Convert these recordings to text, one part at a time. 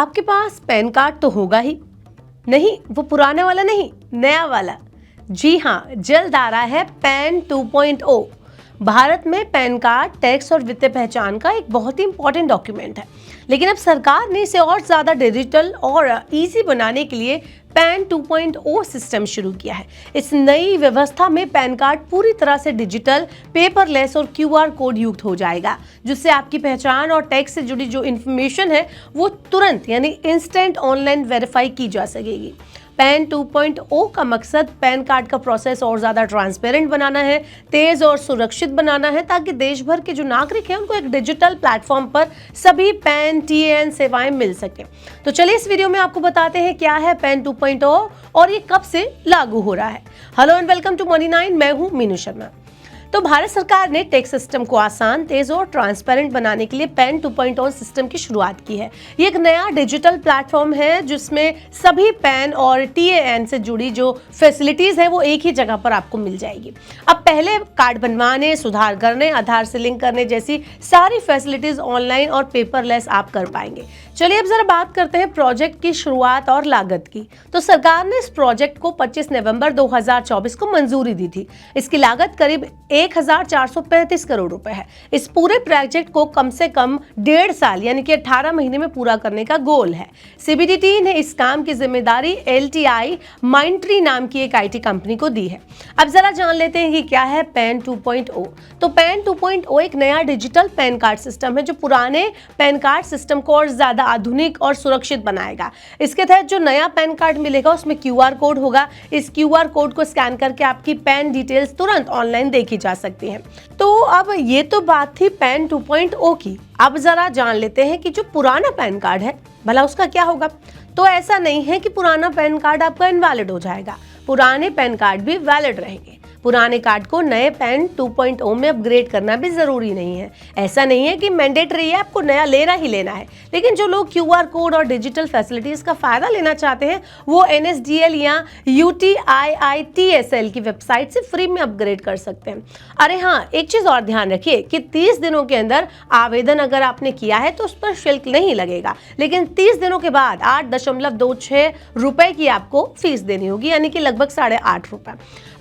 आपके पास pan card तो होगा ही, नहीं वो पुराने वाला नहीं, नया वाला। जी हाँ, जल्द आ रहा है पैन 2.0। भारत में पैन कार्ड टैक्स और वित्तीय पहचान का एक बहुत ही इंपॉर्टेंट डॉक्यूमेंट है, लेकिन अब सरकार ने इसे और ज़्यादा डिजिटल और इजी बनाने के लिए पैन 2.0 सिस्टम शुरू किया है। इस नई व्यवस्था में पैन कार्ड पूरी तरह से डिजिटल, पेपरलेस और क्यूआर कोड युक्त हो जाएगा, जिससे आपकी पहचान और टैक्स से जुड़ी जो इन्फॉर्मेशन है वो तुरंत यानी इंस्टेंट ऑनलाइन वेरीफाई की जा सकेगी। पैन 2.0 का मकसद पैन कार्ड का प्रोसेस और ज़्यादा ट्रांसपेरेंट बनाना है, तेज़ और सुरक्षित बनाना है, ताकि देश भर के जो नागरिक हैं उनको एक डिजिटल प्लेटफॉर्म पर सभी पैन TAN सेवाएं मिल सकें। तो चलिए इस वीडियो में आपको बताते हैं क्या है पैन 2.0 और ये कब से लागू हो रहा है। Hello and welcome to Money 9, मैं हूँ मीनू शर्मा। तो भारत सरकार ने टैक्स सिस्टम को आसान, तेज और ट्रांसपेरेंट बनाने के लिए पैन 2.0 सिस्टम की शुरुआत की है। ये एक नया डिजिटल प्लेटफॉर्म है जिसमें सभी पैन और TAN से जुड़ी जो फैसिलिटीज है वो एक ही जगह पर आपको मिल जाएगी। अब पहले कार्ड बनवाने, सुधार करने, आधार से लिंक करने जैसी सारी फैसिलिटीज ऑनलाइन और पेपरलेस आप कर पाएंगे। चलिए अब जरा बात करते हैं प्रोजेक्ट की शुरुआत और लागत की। तो सरकार ने इस प्रोजेक्ट को 25 नवंबर 2024 को मंजूरी दी थी। इसकी लागत करीब 1435 करोड़ रुपए है। इस पूरे प्रोजेक्ट को कम से कम 1.5 साल यानी कि 18 महीने में पूरा करने का गोल है। CBDT ने इस काम की जिम्मेदारी LTI माइंट्री नाम की एक IT कंपनी को दी है। अब जरा जान लेते हैं कि क्या है पैन 2.0। तो पैन 2.0 एक नया डिजिटल पैन कार्ड सिस्टम है जो पुराने पैन कार्ड सिस्टम को और ज्यादा आधुनिक और सुरक्षित बनाएगा। इसके तहत जो नया पैन कार्ड मिलेगा उसमें QR कोड होगा। इस QR कोड को स्कैन करके आपकी पैन डिटेल्स तुरंत ऑनलाइन देखी जा सकती हैं। तो अब ये तो बात थी पैन 2.0 की। अब जरा जान लेते हैं कि जो पुराना पैन कार्ड है भला उसका क्या होगा। तो ऐसा नहीं है कि पुराना पैन कार्ड आपका इनवैलिड हो जाएगा, पुराने पैन कार्ड भी वैलिड रहेंगे। पुराने कार्ड को नए पैन 2.0 में अपग्रेड करना भी जरूरी नहीं है। ऐसा नहीं है कि मैंडेटरी है, आपको नया लेना ही लेना है। लेकिन जो लोग QR कोड और डिजिटल फैसिलिटीज का फायदा लेना चाहते हैं वो NSDL या UTIITSL की वेबसाइट से फ्री में अपग्रेड कर सकते हैं। अरे हाँ, एक चीज और ध्यान रखिए कि 30 दिनों के अंदर आवेदन अगर आपने किया है तो उस पर शुल्क नहीं लगेगा, लेकिन 30 दिनों के बाद 8.26 रुपए की आपको फीस देनी होगी, यानी कि लगभग 8.5 रुपए।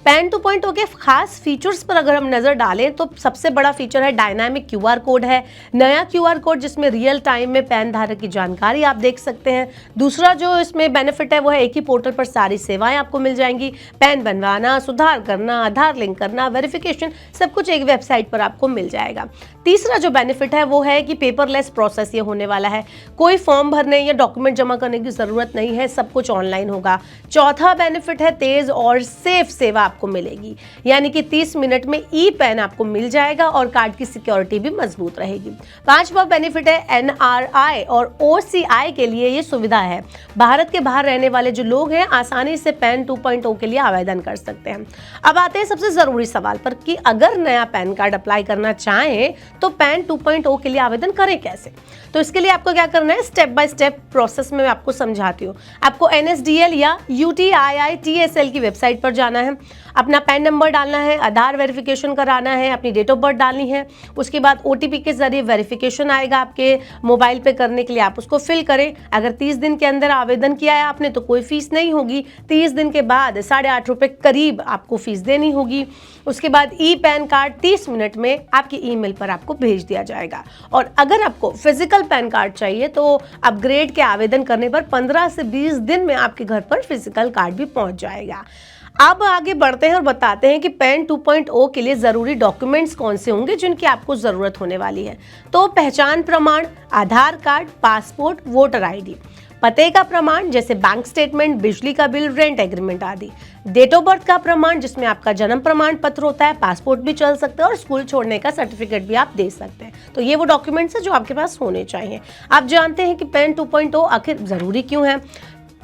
पैन 2.0 के खास फीचर्स पर अगर हम नजर डालें तो सबसे बड़ा फीचर है डायनामिक QR कोड है। नया QR कोड जिसमें रियल टाइम में पैन धारक की जानकारी आप देख सकते हैं। दूसरा जो इसमें बेनिफिट है वो है एक ही पोर्टल पर सारी सेवाएं आपको मिल जाएंगी। पैन बनवाना, सुधार करना, आधार लिंक करना, वेरिफिकेशन, सब कुछ एक वेबसाइट पर आपको मिल जाएगा। तीसरा जो बेनिफिट है वो है कि पेपरलेस प्रोसेस ये होने वाला है। कोई फॉर्म भरने या डॉक्यूमेंट जमा करने की जरूरत नहीं है, सब कुछ ऑनलाइन होगा। चौथा बेनिफिट है तेज और सेफ सेवा आपको मिलेगी, यानी कि 30 मिनट में पैन आपको मिल जाएगा और कार्ड की सिक्योरिटी भी मजबूत रहेगी। पांचवा बेनिफिट है NRI और OCI के लिए ये सुविधा है। भारत के बाहर रहने वाले जो लोग हैं आसानी से पैन 2.0 के लिए आवेदन कर सकते हैं। अब आते हैं सबसे जरूरी सवाल पर कि अगर नया पैन कार्ड अप्लाई करना चाहें तो पैन 2.0 के लिए आवेदन करें कैसे। तो इसके लिए आपको क्या करना है, स्टेप बाय स्टेप प्रोसेस में मैं आपको समझाती हूँ। आपको NSDL या UTIITSL की वेबसाइट पर जाना है, अपना पैन नंबर डालना है, आधार वेरिफिकेशन कराना है, अपनी डेट ऑफ बर्थ डालनी है। उसके बाद OTP के जरिए वेरिफिकेशन आएगा आपके मोबाइल पे करने के लिए, आप उसको फिल करें। अगर 30 दिन के अंदर आवेदन किया है आपने तो कोई फीस नहीं होगी। 30 दिन के बाद 8.5 रुपए करीब आपको फीस देनी होगी। उसके बाद पैन कार्ड 30 मिनट में आपकी ईमेल पर आपको भेज दिया जाएगा। और अगर आपको फिजिकल पैन कार्ड चाहिए तो अपग्रेड के आवेदन करने पर 15 से 20 दिन में आपके घर पर फिजिकल कार्ड भी पहुंच जाएगा। अब आगे बढ़ते हैं और बताते हैं कि पैन 2.0 के लिए जरूरी डॉक्यूमेंट्स कौन से होंगे जिनकी आपको जरूरत होने वाली है। तो पहचान प्रमाण, आधार कार्ड, पासपोर्ट, वोटर ID, पते का प्रमाण जैसे बैंक स्टेटमेंट, बिजली का बिल, रेंट एग्रीमेंट आदि, डेट ऑफ बर्थ का प्रमाण जिसमें आपका जन्म प्रमाण पत्र होता है, पासपोर्ट भी चल सकता है और स्कूल छोड़ने का सर्टिफिकेट भी आप दे सकते हैं। तो ये वो डॉक्यूमेंट्स है जो आपके पास होने चाहिए। आप जानते हैं कि पैन 2.0 आखिर जरूरी क्यों है।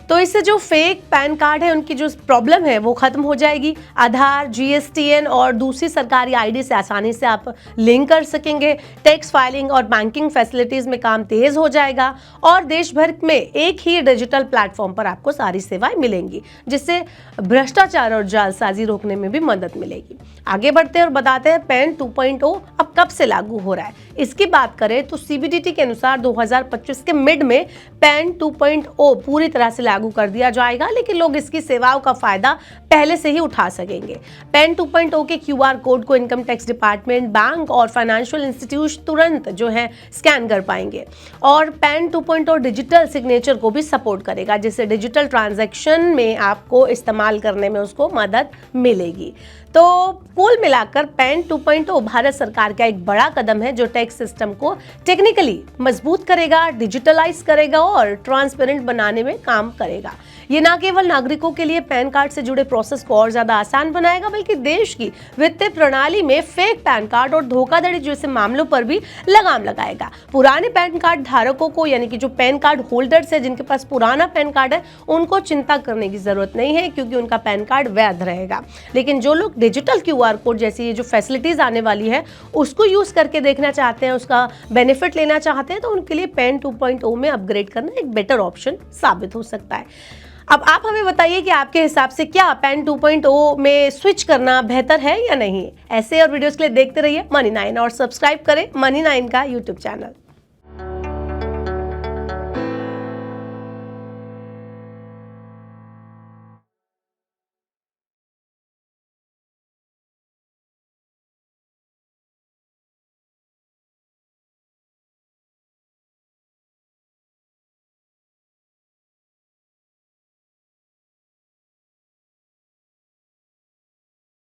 तो इससे जो फेक पैन कार्ड है उनकी जो प्रॉब्लम है वो खत्म हो जाएगी। आधार, GSTN और दूसरी सरकारी ID से आसानी से आप लिंक कर सकेंगे। टैक्स फाइलिंग और बैंकिंग फैसिलिटीज में काम तेज हो जाएगा और देश भर में एक ही डिजिटल प्लेटफॉर्म पर आपको सारी सेवाएं मिलेंगी, जिससे भ्रष्टाचार और जालसाजी रोकने में भी मदद मिलेगी। आगे बढ़ते हैं और बताते हैं पैन 2.0 अब कब से लागू हो रहा है। इसकी बात करें तो CBDT के अनुसार 2025 के मिड में पैन 2.0 पूरी तरह से लागू कर दिया जाएगा, लेकिन लोग इसकी सेवाओं का फायदा पहले से ही उठा सकेंगे। पैन 2.0 के QR कोड को इनकम टैक्स डिपार्टमेंट, बैंक और फाइनेंशियल इंस्टीट्यूट तुरंत जो है स्कैन कर पाएंगे। और पैन 2.0 डिजिटल सिग्नेचर को भी सपोर्ट करेगा, जिससे डिजिटल ट्रांजैक्शन में आपको इस्तेमाल करने में उसको मदद मिलेगी। तो कुल मिलाकर पैन 2.0 भारत सरकार का एक बड़ा कदम है जो टैक्स सिस्टम को टेक्निकली मजबूत करेगा, डिजिटलाइज करेगा और ट्रांसपेरेंट बनाने में काम करेगा। ये ना केवल नागरिकों के लिए पैन कार्ड से जुड़े प्रोसेस को और ज्यादा आसान बनाएगा, बल्कि देश की वित्तीय प्रणाली में फेक पैन कार्ड और धोखाधड़ी जैसे मामलों पर भी लगाम लगाएगा। पुराने पैन कार्ड धारकों को, यानी कि जो पैन कार्ड होल्डर्स है जिनके पास पुराना पैन कार्ड है, उनको चिंता करने की जरूरत नहीं है, क्योंकि उनका पैन कार्ड वैध रहेगा। लेकिन जो लोग डिजिटल QR कोड जैसी ये जो फैसिलिटीज आने वाली है उसको यूज करके देखना चाहते हैं, उसका बेनिफिट लेना चाहते हैं, तो उनके लिए पैन 2.0 में अपग्रेड करना एक बेटर ऑप्शन साबित हो सकता है। अब आप हमें बताइए कि आपके हिसाब से क्या पैन 2.0 में स्विच करना बेहतर है या नहीं। ऐसे और वीडियोस के लिए देखते रहिए Money9 और सब्सक्राइब करें Money9 का YouTube चैनल।